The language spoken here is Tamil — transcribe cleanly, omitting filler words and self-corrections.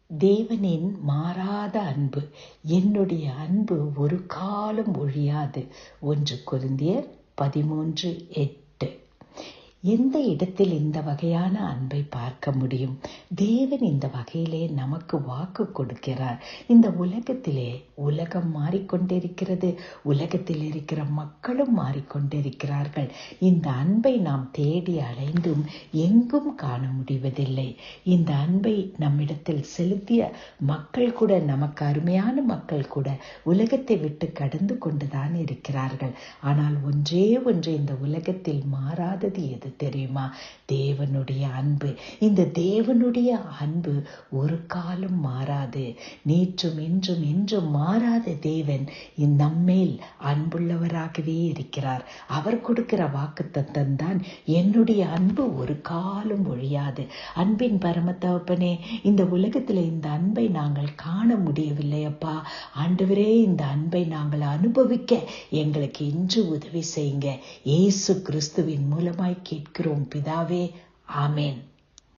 தேவனின் மாறாத அன்பு, என்னுடைய அன்பு ஒரு காலம் ஒழியாது. 1 கொரிந்தியர் 13:8. எந்த இடத்தில் இந்த வகையான அன்பை பார்க்க முடியும்? தேவன் இந்த வகையிலே நமக்கு வாக்கு கொடுக்கிறார். இந்த உலகத்திலே உலகம் மாறிக்கொண்டிருக்கிறது, உலகத்தில் இருக்கிற மக்களும் மாறிக்கொண்டிருக்கிறார்கள். இந்த அன்பை நாம் தேடி அலைந்தும் எங்கும் காண முடிவதில்லை. இந்த அன்பை நம்மிடத்தில் செலுத்திய மக்கள் கூட, நமக்கு அருமையான மக்கள் கூட உலகத்தை விட்டு கடந்து கொண்டுதான் இருக்கிறார்கள். ஆனால் ஒன்றே ஒன்று இந்த உலகத்தில் மாறாதது எது தெரியுமா? தேவனுடைய அன்பு. இந்த தேவனுடைய அன்பு ஒரு காலம் மாறாது. நேற்றும் இன்றும் என்றும் மாறாத தேவன் நம்மேல் அன்புள்ளவராகவே இருக்கிறார். அவர் கொடுக்கிற வாக்குத்தத்தம் தான், என்னுடைய அன்பு ஒரு காலம் ஒழியாது. அன்பின் பரம தகப்பனே, இந்த உலகத்தில் இந்த அன்பை நாங்கள் காண முடியவில்லை அப்பா. ஆண்டவரே, இந்த அன்பை நாங்கள் அனுபவிக்க எங்களுக்கு இன்று உதவி செய்யுங்க. இயேசு கிறிஸ்துவின் மூலமாய் கேட்கிறோம் பிதாவே. ஆமென்.